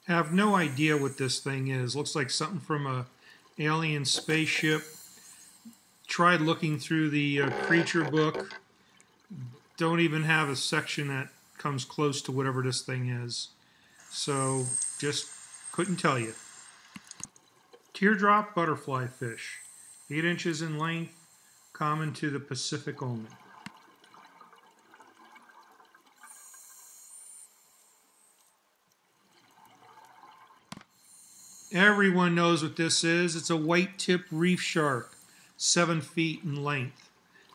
Have no idea what this thing is. Looks like something from a alien spaceship. Tried looking through the creature book. Don't even have a section that comes close to whatever this thing is. So just couldn't tell you. Teardrop butterfly fish. 8 inches in length. Common to the Pacific only. Everyone knows what this is. It's a white-tipped reef shark, 7 feet in length.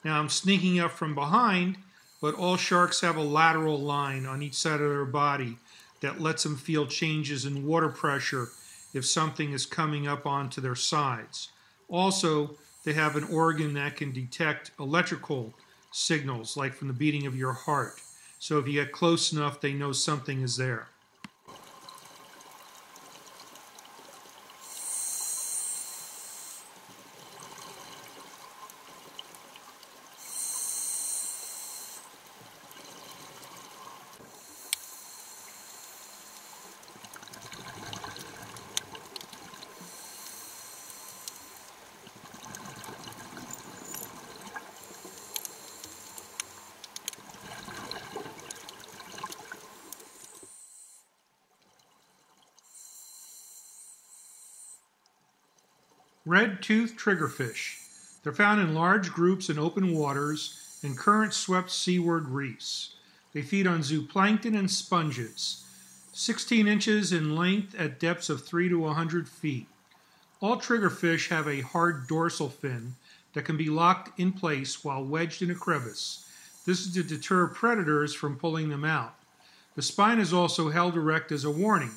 Now I'm sneaking up from behind, but all sharks have a lateral line on each side of their body that lets them feel changes in water pressure if something is coming up onto their sides. Also, they have an organ that can detect electrical signals, like from the beating of your heart. So if you get close enough, they know something is there. Red-toothed triggerfish. They're found in large groups in open waters and current-swept seaward reefs. They feed on zooplankton and sponges. 16 inches in length at depths of 3 to 100 feet. All triggerfish have a hard dorsal fin that can be locked in place while wedged in a crevice. This is to deter predators from pulling them out. The spine is also held erect as a warning.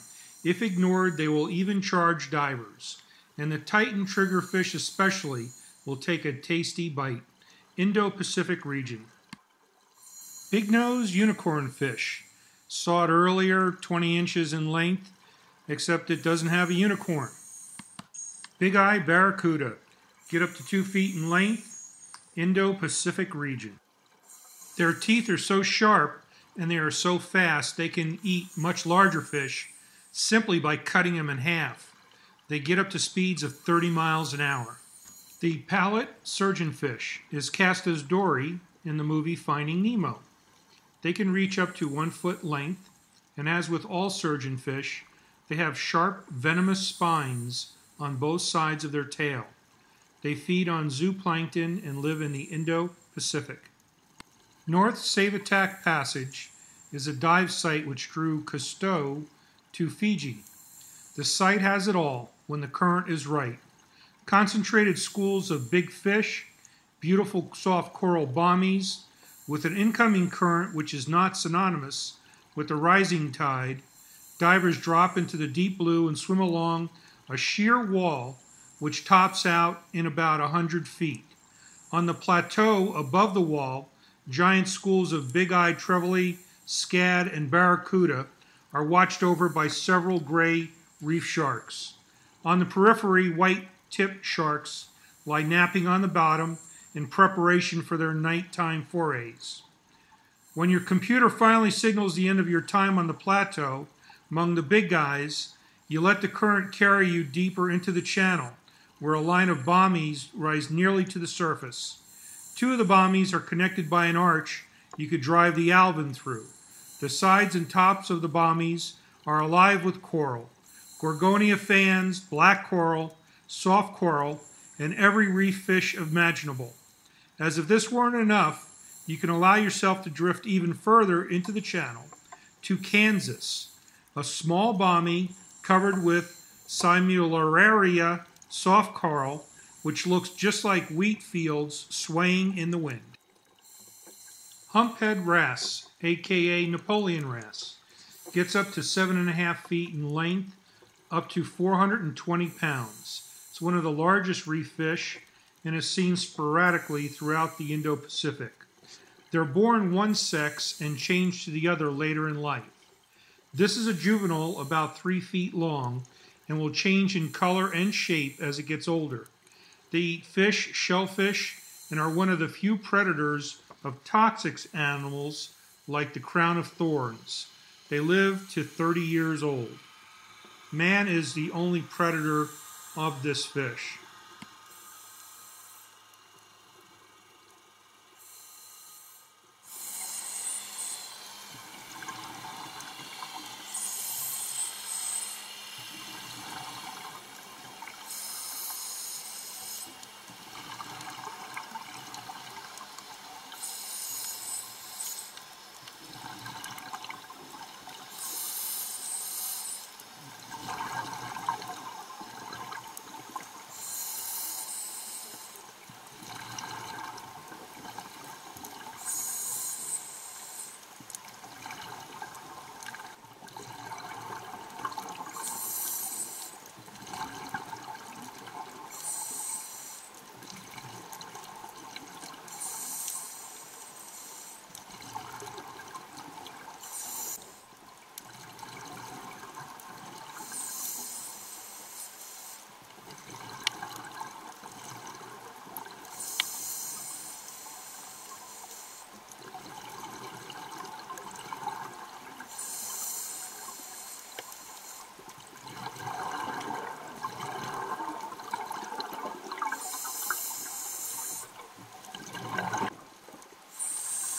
If ignored, they will even charge divers. And the Titan triggerfish especially will take a tasty bite. Indo-Pacific region. Big nose unicorn fish. Saw it earlier, 20 inches in length, except it doesn't have a unicorn. Big eye barracuda. Get up to 2 feet in length. Indo-Pacific region. Their teeth are so sharp and they are so fast they can eat much larger fish simply by cutting them in half. They get up to speeds of 30 miles an hour. The pallet surgeonfish is cast as Dory in the movie Finding Nemo. They can reach up to 1 foot length, and as with all surgeonfish, they have sharp, venomous spines on both sides of their tail. They feed on zooplankton and live in the Indo-Pacific. North Savatak Passage is a dive site which drew Cousteau to Fiji. The site has it all when the current is right. Concentrated schools of big fish, beautiful soft coral bommies, with an incoming current which is not synonymous with the rising tide. Divers drop into the deep blue and swim along a sheer wall which tops out in about 100 feet. On the plateau above the wall, giant schools of big-eyed trevally, scad, and barracuda are watched over by several gray reef sharks. On the periphery, white-tipped sharks lie napping on the bottom in preparation for their nighttime forays. When your computer finally signals the end of your time on the plateau, among the big guys, you let the current carry you deeper into the channel, where a line of bommies rise nearly to the surface. 2 of the bommies are connected by an arch you could drive the Alvin through. The sides and tops of the bommies are alive with coral. Gorgonia fans, black coral, soft coral, and every reef fish imaginable. As if this weren't enough, you can allow yourself to drift even further into the channel to Kansas, a small bommy covered with Simularia soft coral, which looks just like wheat fields swaying in the wind. Humphead wrasse, aka Napoleon wrasse, gets up to 7.5 feet in length, up to 420 pounds. It's one of the largest reef fish and is seen sporadically throughout the Indo-Pacific. They're born one sex and change to the other later in life. This is a juvenile about 3 feet long and will change in color and shape as it gets older. They eat fish, shellfish, and are one of the few predators of toxic animals like the crown of thorns. They live to 30 years old. Man is the only predator of this fish.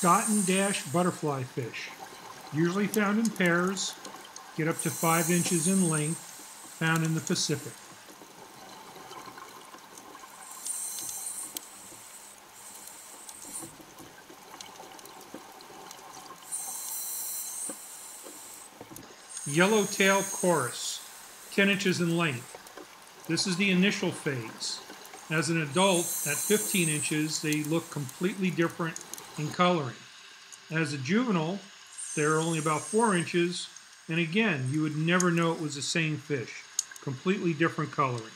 Dot and dash butterfly fish, usually found in pairs, get up to 5 inches in length, found in the Pacific. Yellowtail chorus, 10 inches in length. This is the initial phase. As an adult, at 15 inches, they look completely different in coloring. As a juvenile, they're only about 4 inches, and again, you would never know it was the same fish. Completely different coloring.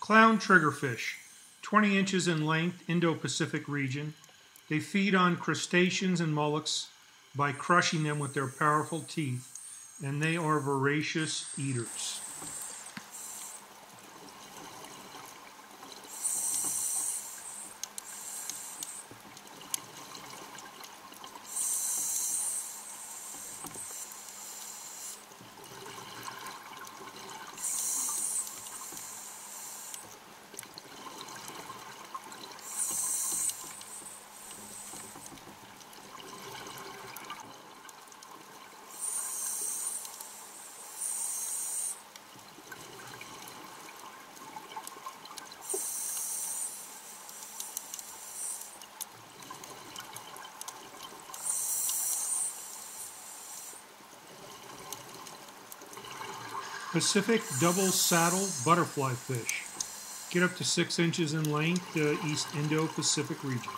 Clown triggerfish, 20 inches in length, Indo-Pacific region. They feed on crustaceans and mollusks by crushing them with their powerful teeth, and they are voracious eaters. Pacific double saddle butterfly fish. Get up to 6 inches in length, East Indo-Pacific region.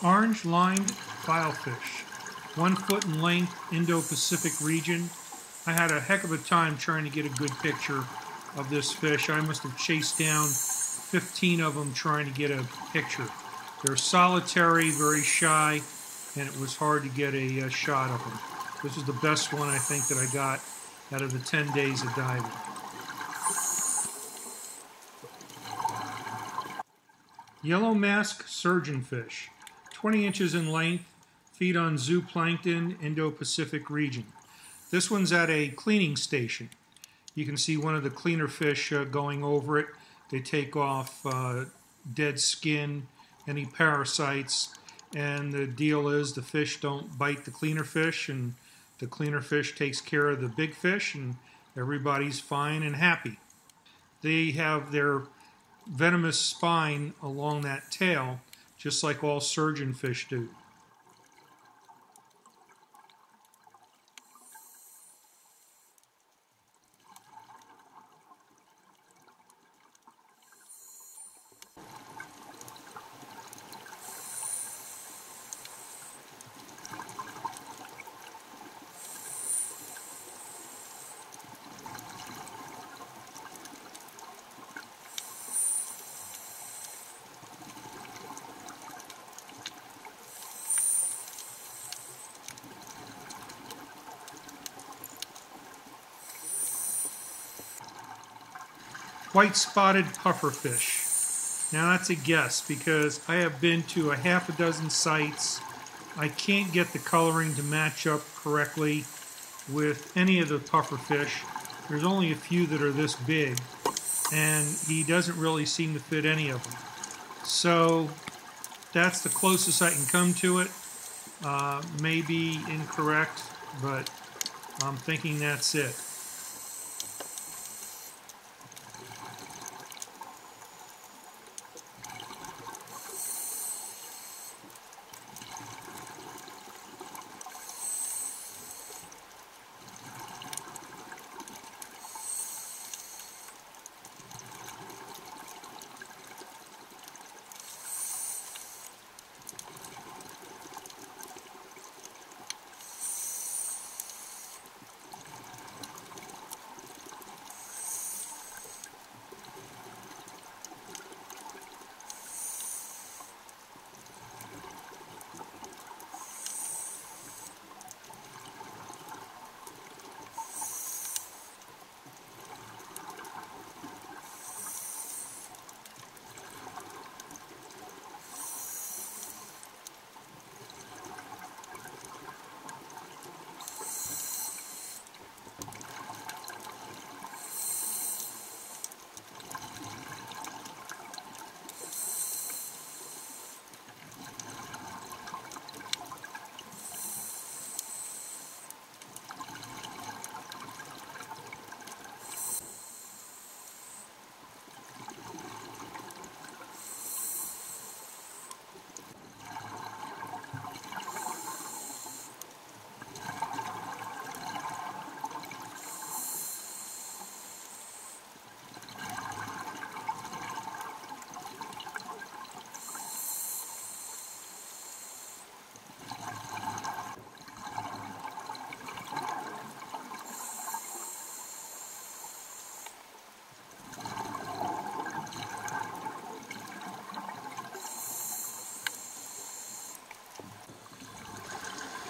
Orange lined filefish, 1 foot in length, Indo-Pacific region. I had a heck of a time trying to get a good picture of this fish. I must have chased down 15 of them trying to get a picture. They're solitary, very shy, and it was hard to get a shot of them. This is the best one I think that I got out of the 10 days of diving. Yellow mask surgeonfish, 20 inches in length, feed on zooplankton, Indo-Pacific region. This one's at a cleaning station. You can see one of the cleaner fish going over it. They take off dead skin, any parasites, and the deal is the fish don't bite the cleaner fish, and the cleaner fish takes care of the big fish, and everybody's fine and happy. They have their venomous spine along that tail, just like all surgeonfish do. white spotted pufferfish. Now that's a guess because I have been to a half a dozen sites. I can't get the coloring to match up correctly with any of the pufferfish. There's only a few that are this big, and he doesn't really seem to fit any of them. So that's the closest I can come to it. May be incorrect, but I'm thinking that's it.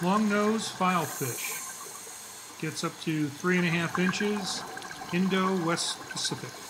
Long-nosed filefish. Gets up to 3.5 inches. Indo-West Pacific.